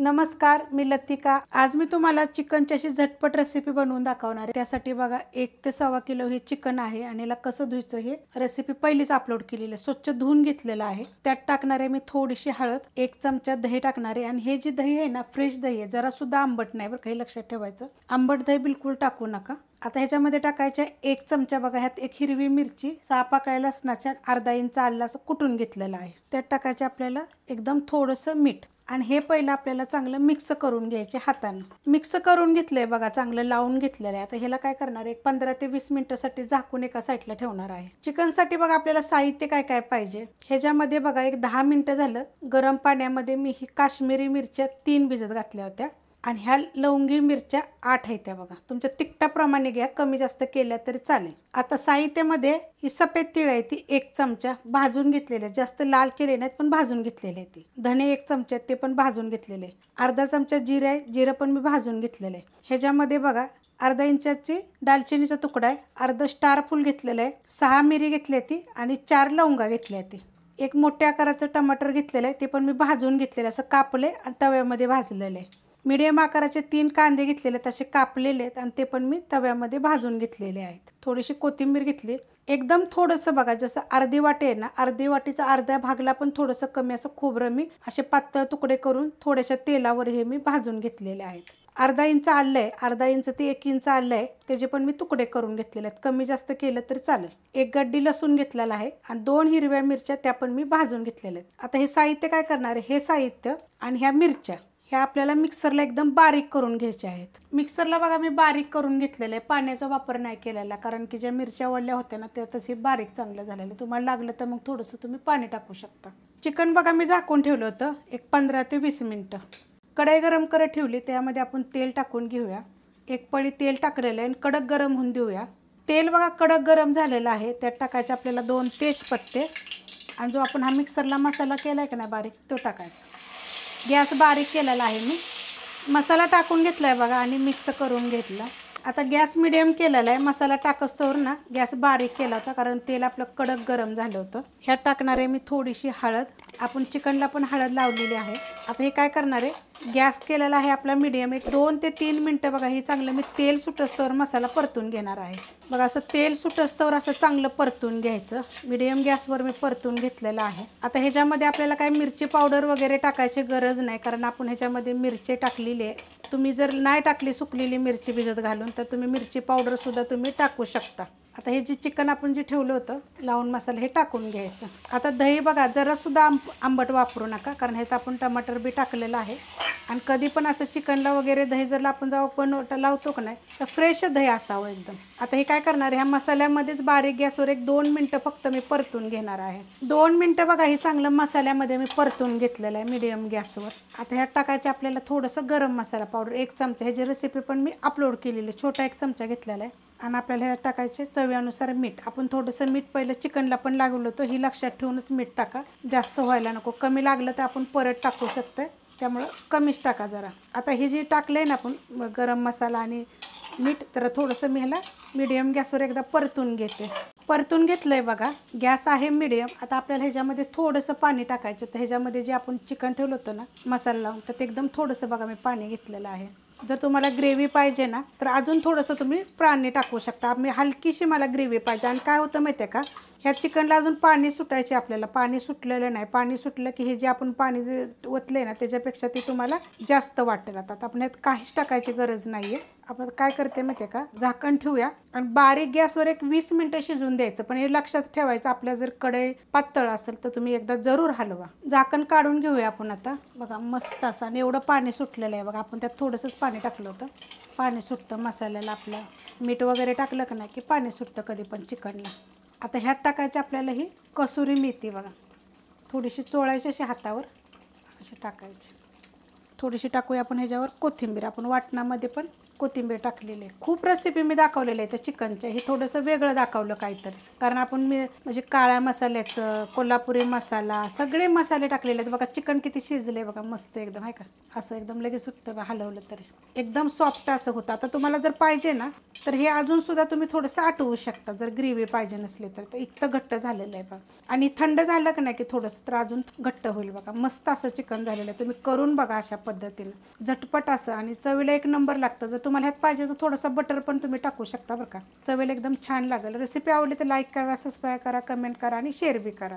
नमस्कार, मी लतिका। आज मी तुम्हाला चिकनची अशी झटपट रेसिपी बनवून दाखवणार आहे। त्यासाठी बघा 1 ते 1.25 किलो हे चिकन आहे आणि याला कसं धुवायचं हे रेसिपी पहिलीच अपलोड केलेली आहे। स्वच्छ धुवून घेतलेलं आहे। त्यात टाकणार आहे मी थोडीशी हळद, 1 चमचा दही टाकणार आहे आणि हे जी दही आहे ना फ्रेश दही आहे, जरा सुद्धा आंबट नाही बरं, काही लक्षात ठेवायचं। आंबट दही बिलकुल टाकू नका। आता ह्याच्यामध्ये टाकायचे 1 चमचा बघा, ह्यात 1 हिरवी मिरची, 6 पाकळ्या लसणाच्या, अर्धा इंच आलं असं कुटून घेतलेलं आहे। त्यात टाकायचे आपल्याला एकदम थोडंसं मीठ आणि हे पहिलं आपल्याला चांगलं मिक्स करून घ्यायचे हाताने। मिक्स करून घेतलंय बघा, चांगलं लावून घेतलेलं आहे। आता ह्याला काय करणार आहे, 15 ते 20 मिनिटांसाठी झाकून एका साईडला ठेवणार आहे। चिकनसाठी बघा आपल्याला साहित्य काय काय पाहिजे, ह्याच्यामध्ये बघा एक 10 मिनिटं झालं गरम पाण्यामध्ये मी ही काश्मीरी मिरच्या 3 भिजत घातल्या होत्या आणि ह्या लवंगी मिरच्या 8 आहेत त्या बघा। तुमच्या तिखटाप्रमाणे घ्या, कमी जास्त केल्या तरी चालेल। आता साहित्यामध्ये ही सफेद तीळ आहे ती 1 चमचा भाजून घेतलेले, जास्त लाल केले नाहीत पण भाजून घेतलेले आहे ती। धने 1 चमचा ते पण भाजून घेतलेले। अर्धा चमचा जिरे आहे, जिरे पण मी भाजून घेतलेले। ह्याच्यामध्ये बघा अर्धा इंचाची दालचिनीचा तुकडा आहे, अर्धा स्टार फूल घेतलेलं आहे, 6 मिरी घेतली ती आणि 4 लवंगा घेतल्या ती। एक मोठ्या आकाराचं टमाटर घेतलेलं आहे, ते पण मी भाजून घेतलेलं, असं कापले आणि तव्यामध्ये भाजलेले आहे। मीडियम आकाराचे 3 कांदे घेतलेले, तसे कापलेले आहेत आणि ते पण मी तव्यामध्ये भाजून घेतलेले आहेत। थोडीशी कोथिंबीर घेतली, एकदम थोडंसं बघा, जसं अर्धी वाटी आहे ना, अर्धी वाटीचा अर्ध्या भागला पण थोडंसं कमी असं खोबरं मी असे पातळ तुकडे करून थोड्याशा तेलावर हे मी भाजून घेतलेले आहेत। अर्धा इंच आलं आहे, अर्धा इंच ते 1 इंच आलं आहे, त्याचे पण मी तुकडे करून घेतलेले आहेत, कमी जास्त केलं तरी चालेल। 1 गड्डी लसूण घेतलेला आहे आणि 2 हिरव्या मिरच्या त्या पण मी भाजून घेतलेल्या आहेत। आता हे साहित्य काय करणार आहे, हे साहित्य आणि ह्या मिरच्या ह्या आपल्याला मिक्सरला एकदम बारीक करून घ्यायच्या आहेत। मिक्सरला बघा मी बारीक करून घेतलेलं आहे, पाण्याचा वापर नाही केलेला, कारण की ज्या मिरच्या वळल्या होत्या ना त्यातच हे बारीक चांगलं झालेलं। तुम्हाला लागलं तर मग थोडंसं तुम्ही पाणी टाकू शकता। चिकन बघा मी झाकून ठेवलं होतं एक 15 ते 20 मिनिटं। कढई गरम करत ठेवली, त्यामध्ये आपण तेल टाकून घेऊया। 1 पळी तेल टाकलेलं आहे आणि कडक गरम होऊन देऊया। तेल बघा कडक गरम झालेलं आहे, त्यात टाकायचे आपल्याला 2 तेजपत्ते आणि जो आपण हा मिक्सरला मसाला केला आहे का नाही बारीक, तो टाकायचा। गॅस बारीक केलेला आहे मी, मसाला टाकून घेतला आहे बघा आणि मिक्स करून घेतला। आता गॅस मिडियम केलेला आहे, मसाला टाकस्तोवर ना गॅस बारीक केला होता, कारण तेल आपलं कडक गरम झालं होतं। ह्यात टाकणार आहे मी थोडीशी हळद, आपण चिकनला पण हळद लावलेली आहे। आता हे काय करणार आहे, गॅस केलेला आहे आपला मिडियम, एक 2 ते 3 मिनिटं बघा हे चांगलं मी तेल सुटस्तोवर मसाला परतून घेणार आहे। बघा असं तेल सुटस्तोवर असं चांगलं परतून घ्यायचं, मिडियम गॅसवर मी परतून घेतलेलं आहे। आता ह्याच्यामध्ये आपल्याला काय मिरची पावडर वगैरे टाकायची गरज नाही, कारण आपण ह्याच्यामध्ये मिरची टाकलेली आहे। तुम्ही जर नाही टाकली सुकलेली मिरची भिजत घालून, तर तुम्ही मिरची पावडर सुद्धा तुम्ही टाकू शकता। आता हे जे चिकन आपण जे ठेवलं होतं लावून मसाला हे टाकून घ्यायचं। आता दही बघा जरा सुद्धा आंबट वापरू नका, कारण ह्यात आपण टमाटर बी टाकलेलं आहे आणि कधी पण असं चिकनला वगैरे दही जर आपण जेव्हा पण लावतो का नाही, तर फ्रेश दही असावं एकदम। आता हे काय करणार आहे, ह्या मसाल्यामध्येच बारीक गॅसवर एक 2 मिनिटं फक्त मी परतून घेणार आहे। 2 मिनिटं बघा हे चांगलं मसाल्यामध्ये मी परतून घेतलेलं आहे मिडियम गॅसवर। आता ह्यात टाकायचं आपल्याला थोडंसं गरम मसाला पावडर 1 चमचा, ह्याची रेसिपी पण मी अपलोड केलेली आहे, छोटा 1 चमचा घेतलेला आहे। आणि आपल्याला ह्यात टाकायचे चवीनुसार मीठ, आपण थोडंसं मीठ पहिलं चिकनला पण लागलं होतं, ही लक्षात ठेवूनच मीठ टाका, जास्त व्हायला नको। कमी लागलं तर आपण परत टाकू शकतो, त्यामुळं कमीच टाका जरा। आता हे जे टाकलं आहे ना आपण गरम मसाला आणि मीठ, तर थोडंसं मी ह्याला मिडियम गॅसवर एकदा परतून घेते। परतून घेतलं आहे बघा, गॅस आहे मिडियम। आता आपल्याला ह्याच्यामध्ये थोडंसं पाणी टाकायचं, तर ह्याच्यामध्ये जे आपण चिकन ठेवलं होतं ना मसाला लावून, तर ते एकदम थोडंसं बघा मी पाणी घेतलेलं आहे। जर तुम्हाला ग्रेव्ही पाहिजे ना तर अजून थोडंसं तुम्ही पाणी टाकू शकता। मी हलकीशी मला ग्रेव्ही पाहिजे, आणि काय होतं माहिती आहे का, ह्या चिकनला अजून पाणी सुटायचे आपल्याला, पाणी सुटलेलं नाही। पाणी सुटलं की हे जे आपण पाणी ओतले ना त्याच्यापेक्षा ते तुम्हाला जास्त वाटेल। आता आपण यात काहीच टाकायची गरज नाही आहे। आपण काय करते माहिती आहे का, झाकण ठेवूया आणि बारीक गॅसवर एक 20 मिनिटं शिजून द्यायचं। पण हे लक्षात ठेवायचं, आपल्या जर कढई पातळ असेल तर तुम्ही एकदा जरूर हलवा। झाकण काढून घेऊया आपण आता, बघा मस्त असं, आणि एवढं पाणी सुटलेलं आहे बघा, आपण त्यात थोडंसंच पाणी टाकलं होतं। पाणी सुटतं मसाल्याला, आपलं मीठ वगैरे टाकलं का नाही की पाणी सुटतं कधी पण चिकनला। आता ह्यात टाकायचं आपल्याला ही कसुरी मेथी बघा, थोडीशी चोळायची अशी हातावर अशी टाकायची, थोडीशी टाकूया आपण ह्याच्यावर कोथिंबीर, आपण वाटणामध्ये पण कोथिंबीर टाकलेली आहे. खूप रेसिपी मी दाखवलेल्या आहे त्या चिकनच्या. हे थोडंसं वेगळं दाखवलं काहीतरी, कारण आपण म्हणजे काळ्या मसाल्याचं, कोल्हापुरी मसाला, सगळे मसाले टाकलेले आहेत. बघा चिकन किती शिजले बघा, मस्त एकदम आहे का. असं एकदम लगेच सुटतं हलवलं तरी, एकदम सॉफ्ट असं होतं. आता तुम्हाला जर पाहिजे ना तर हे अजूनसुद्धा तुम्ही थोडंसं आटवू शकता, जर ग्रेव्ही पाहिजे नसली तर. इतकं घट्ट झालेलं आहे बघा. आणि थंड झालं की नाही की थोडंसं तर अजून घट्ट होईल बघा. मस्त असं चिकन झालेलं आहे. तुम्ही करून बघा अशा पद्धतीनं, झटपट असं आणि चवीला एक नंबर लागतं. जर तुम्हाला ह्यात पाहिजे तर थोडंसं बटर पण तुम्ही टाकू शकता बरं का. चवीला एकदम छान लागेल. रेसिपी आवडली तर लाईक करा, सबस्क्राईब करा, कमेंट करा आणि शेअर बी करा.